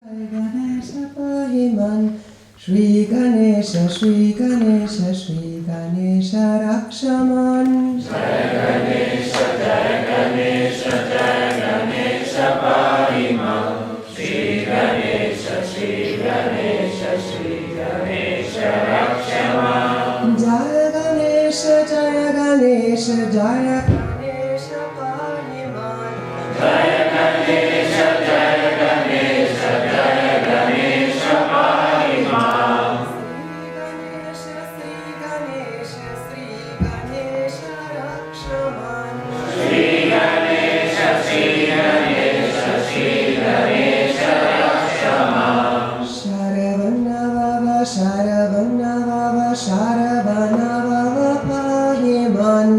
Ganesha Pahiman Shri Ganesha Shri Ganesha Shri Ganesha Rakshaman Jai Ganesha Jai Ganesha Jai Ganesha Pahimam Shri Ganesha Shri Ganesha Shri Ganesha Rakshamam Jaya Ganesha Jaya Ganesha Jaya Ganesha Pahiman Jai Ganesha Jai Ganesha Jai Ganesha Pahimam Sri Ganesha Sri Ganesha Rakshaman Shri Ganesha Shri Ganesha Shri Ganesha Rakshamam Sharavana Baba Sharavana Baba Sharavana Baba Pahiman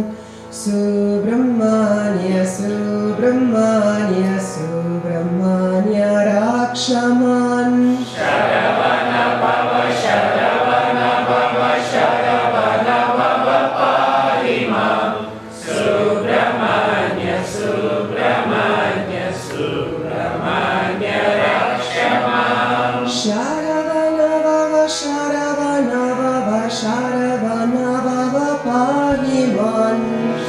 Subramanya Subramanya Subramanya Rakshaman Sharavana Baba Sharavana Baba Sharavana Baba Pahimam Subramanya Subramanya Subramanya Rakshamam Sharavana Baba Sharavana Baba Sharavana Baba Pahiman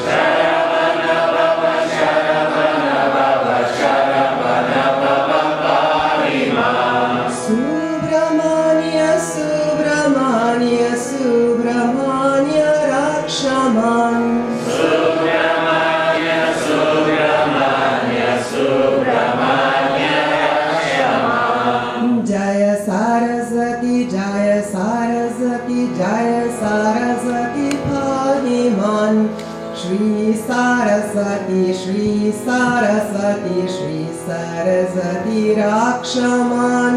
Sharavana Baba Sharavana Baba Sharavana Baba Pahimam Subramanya Subramanya Subramanya Rakshaman Subramanya Subramanya Subramanya Rakshamam Jaya Saraswati Jaya Saraswati Jaya Saraswati Pahiman Shri Saraswati Shri Saraswati Shri Saraswati Rakshaman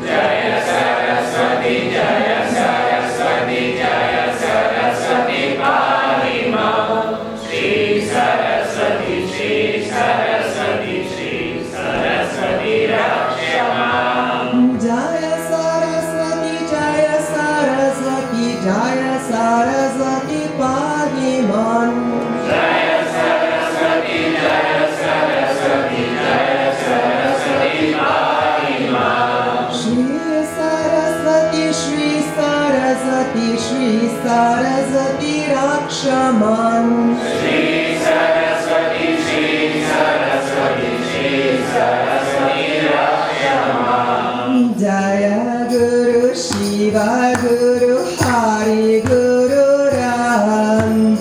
Jaya Saraswati Jaya Saraswati Jaya Saraswati Pahimam Shri Saraswati Shri Saraswati Shri Saraswati Rakshamam Jaya Saraswati Jaya Saraswati Jaya Saraswati Pahiman Jaya Saraswati Jaya Saraswati Jaya Saraswati Pahimam Shri Saraswati Shri Saraswati Shri Saraswati Rakshaman Shri Saraswati Shri Saraswati Shri Saraswati Rakshamam Jaya Guru Shiva Guru Hari Guru Ram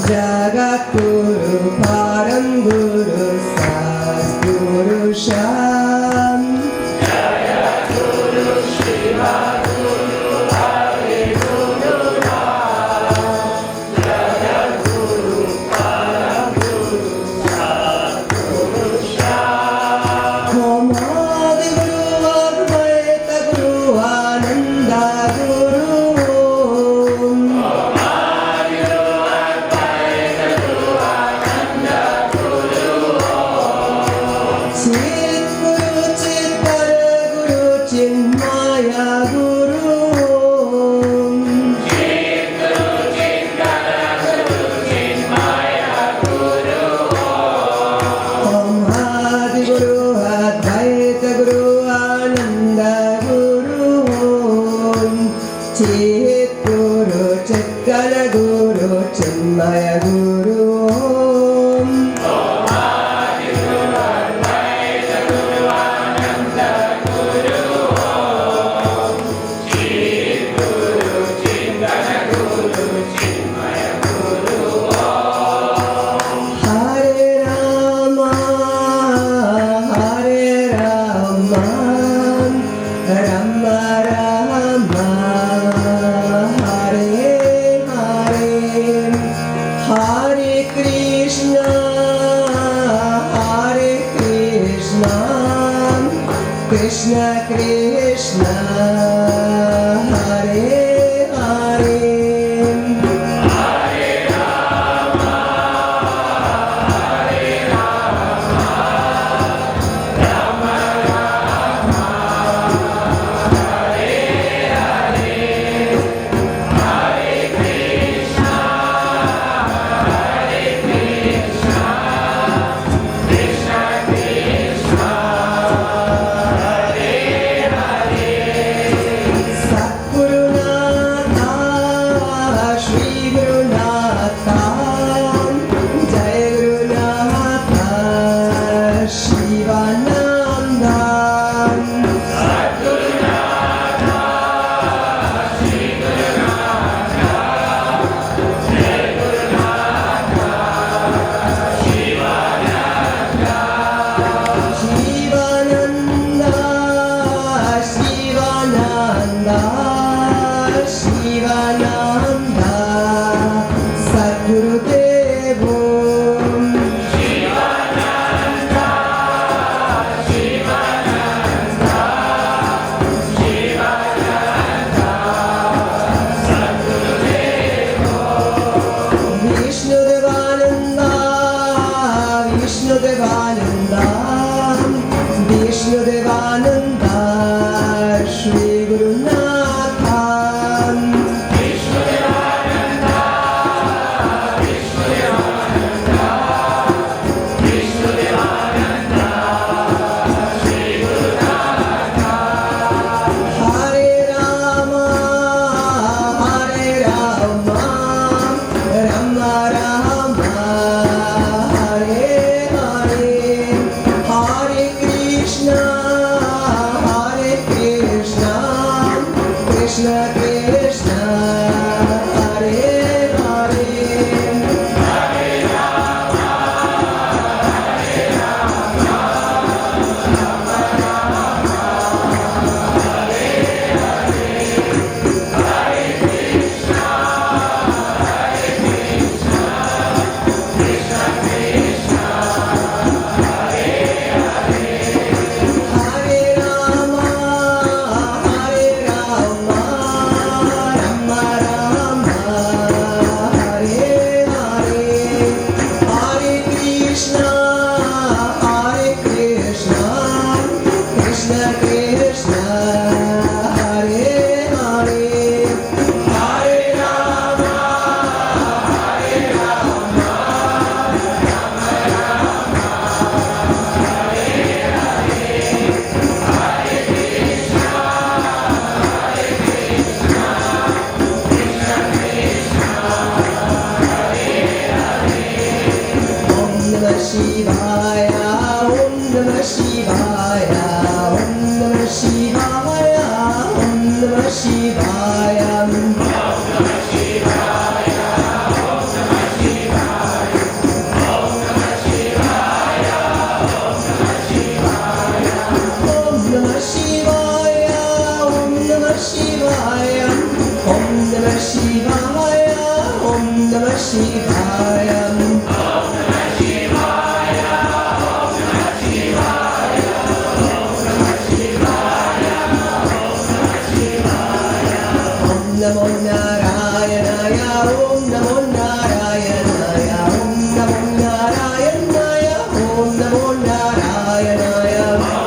Jagat Guru Param Guru Satguru Sham Kamadi Guru Advaita Guru Ananda Guru Chit Guru Chitara Guru Chinmaya Guru Kamadi Guru Advaita Guru Ananda Guru Chit Guru Chitara Guru Chinmaya Guru Hare Rama, Rama Rama, Hare Hare, Hare Krishna, Krishna Krishna, Hare Hare. Krishna Krishna शिवाय ॐ नमः शिवाय ॐ नमो नारायणाय ॐ नमो नारायणाय ॐ नमो नारायणाय ॐ नमो नारायणाय ॐ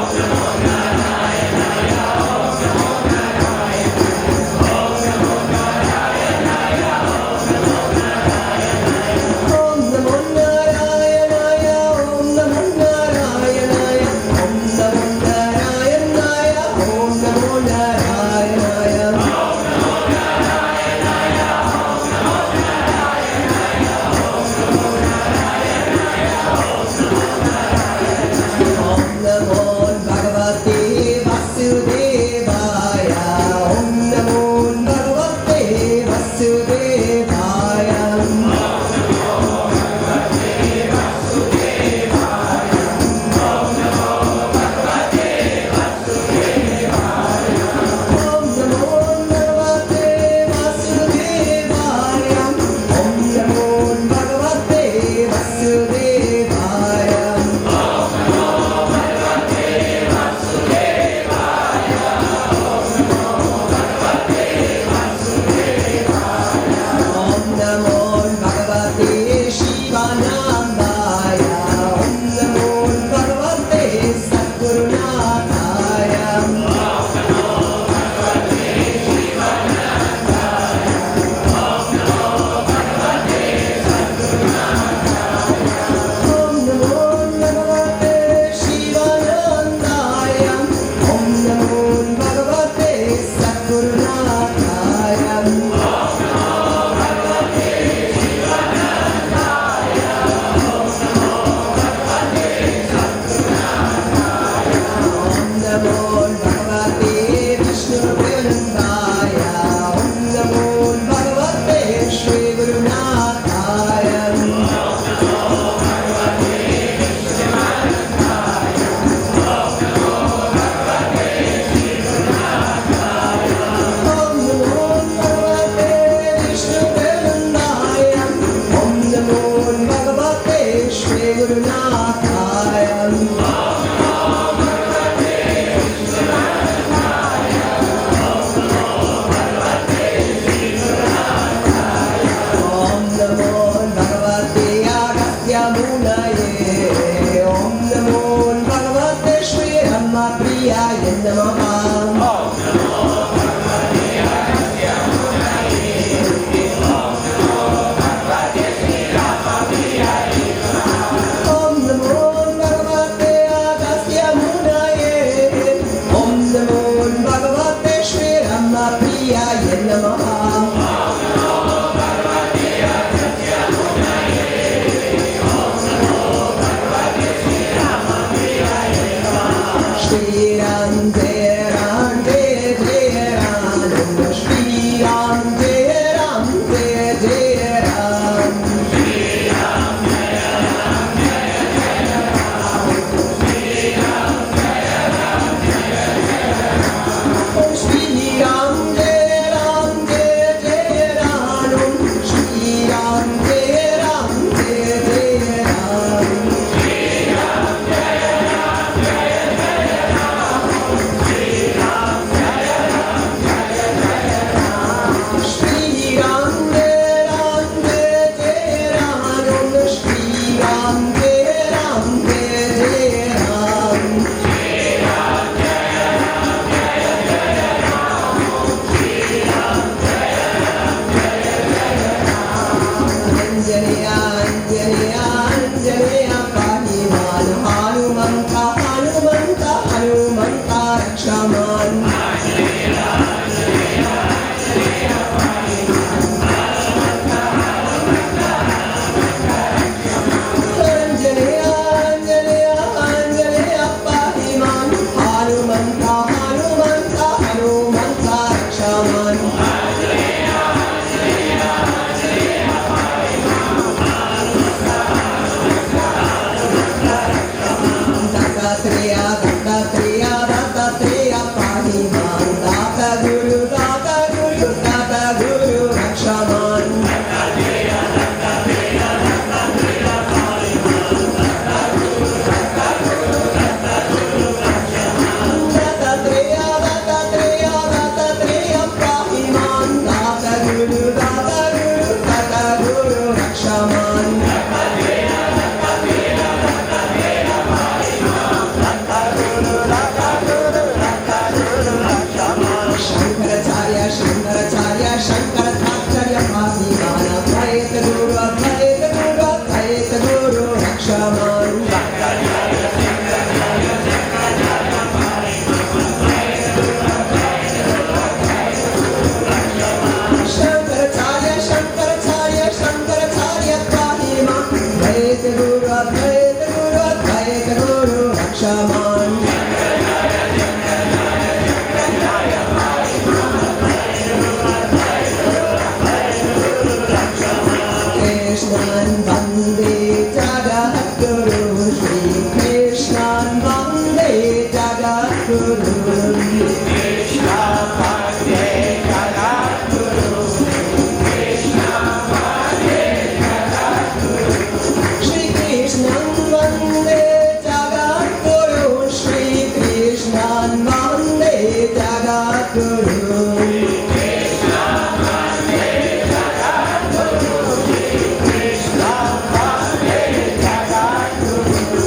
Advaita Guru, Advaita Guru, Advaita Guru, Rakshaman. Shankaracharya, Shankaracharya, Shankaracharya, Pahima. Advaita Guru, Advaita Guru, Advaita Guru, Rakshaman. Krishnan Vande Jagadguru, Shri Krishnan Vande Jagadguru. Krishna Bhakti Jagadguru, Krishna Bhakti Jagadguru, Shri Krishnan Vande Jagadguru, Shri Krishnan Vande Jagadguru. Krishna Bhakti Jagadguru, Krishna Bhakti Jagadguru.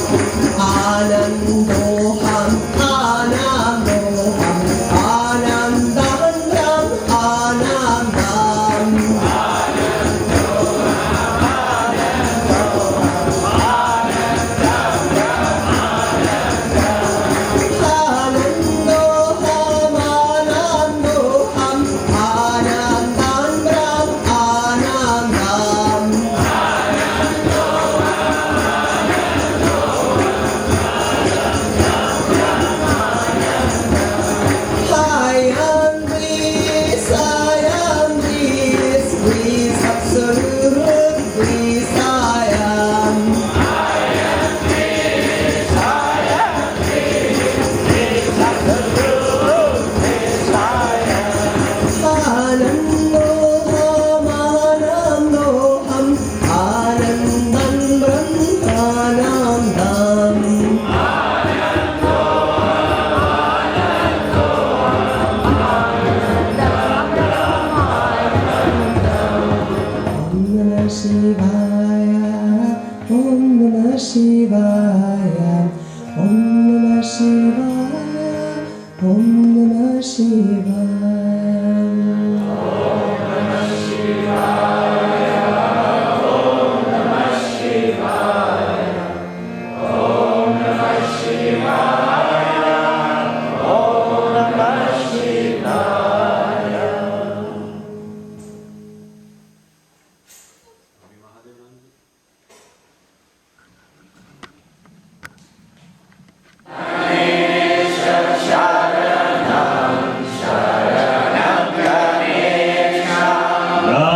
Anandoham, Anandoham, Anandam Ram, Anandam. Anandoham, Anandoham, Anandam Ram, Anandam. I am this, please, absolute, please, I am. Anandoham, Anandoham, Anandam Brahmanandam. Om Namah Shivaya, Om Namah Shivaya, Om Namah Shivaya, Om Namah Shivaya.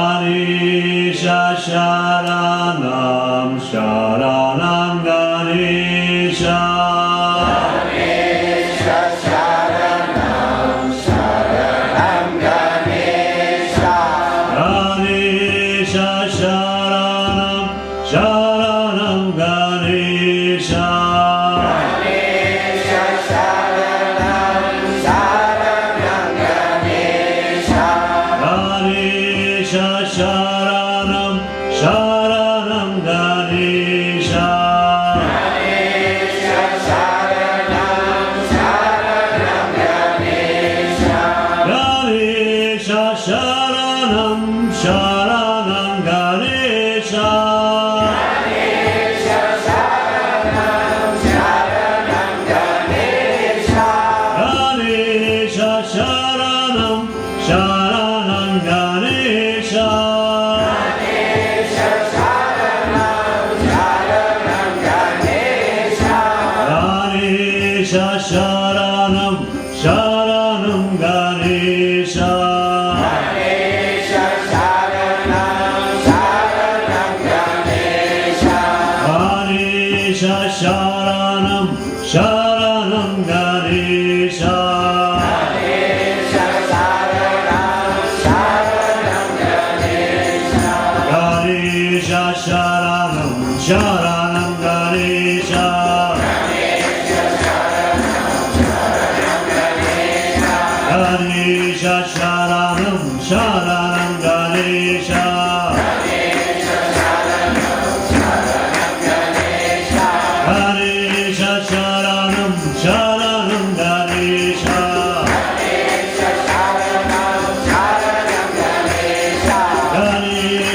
Ganesha Sharanam Sharanam Ganesha Ganesha Sharanam Sharanam Ganesha. Ganesha Sharanam Sharanam Ganesha Ganesha Sharanam Sharanam Ganesha. Ganesha Sharanam Sharanam Ganesha Ganesha Sharanam Sharanam Ganesha. Ganesha Sharanam Sharanam Ganesha Ganesha Sharanam Sharanam Ganesha. Ganesha Sharanam Sharanam Ganesha Ganesha Sharanam Sharanam Ganesha. Ganesha Sharanam Sharanam Ganesha Ganesha Sharanam Sharanam Ganesha. Ganesha Sharanam Sharanam Ganesha Ganesha Sharanam Sharanam Ganesha. Ganesha Sharanam Sharanam Ganesha Ganesha Sharanam Sharanam Ganesha Ganesha Sharanam Sharanam Ganesha Ganesha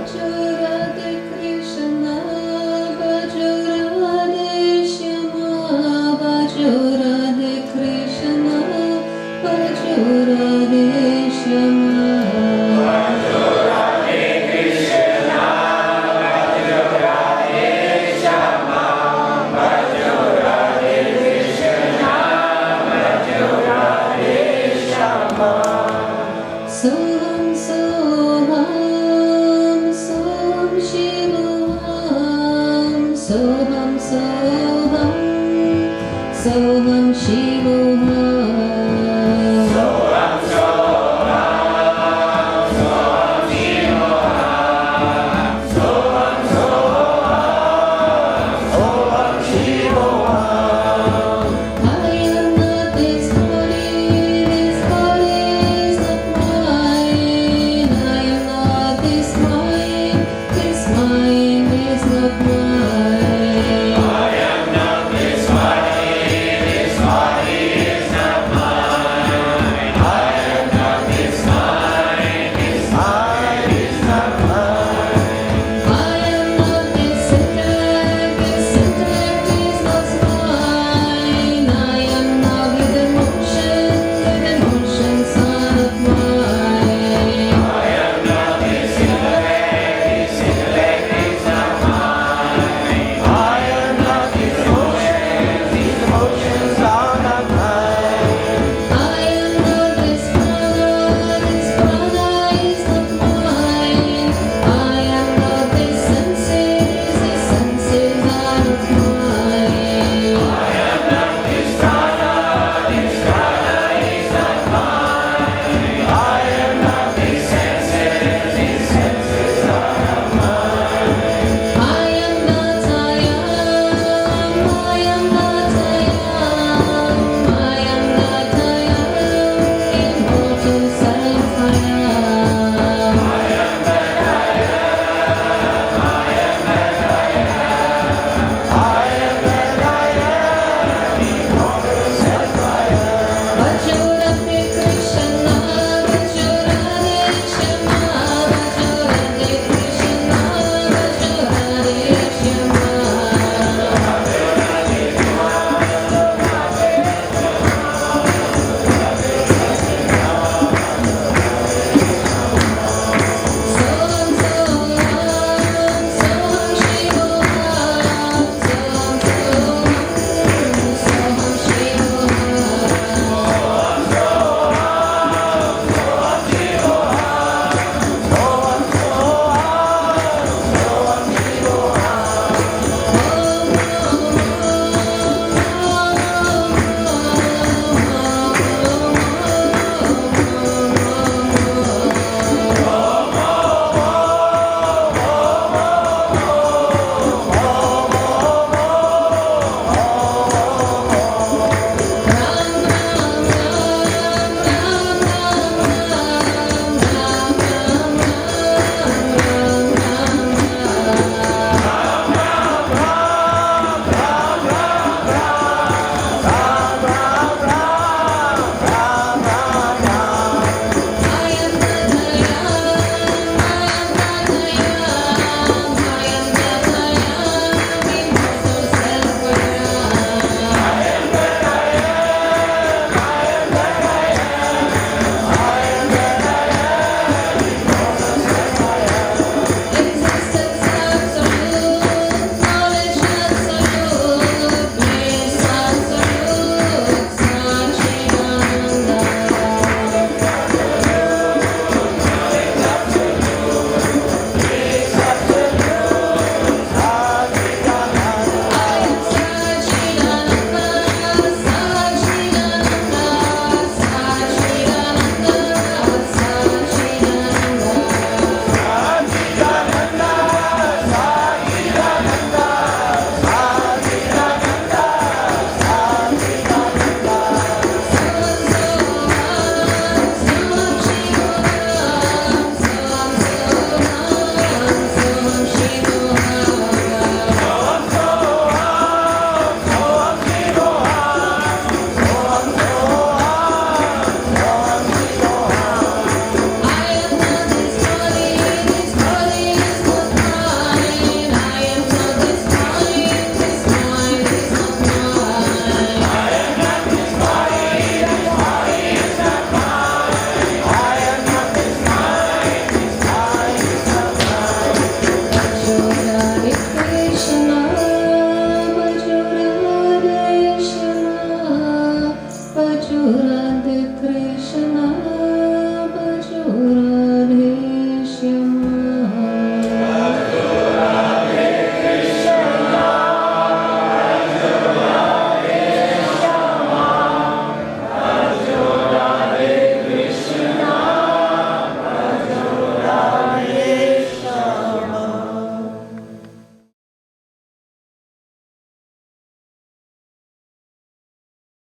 Radhe Krishna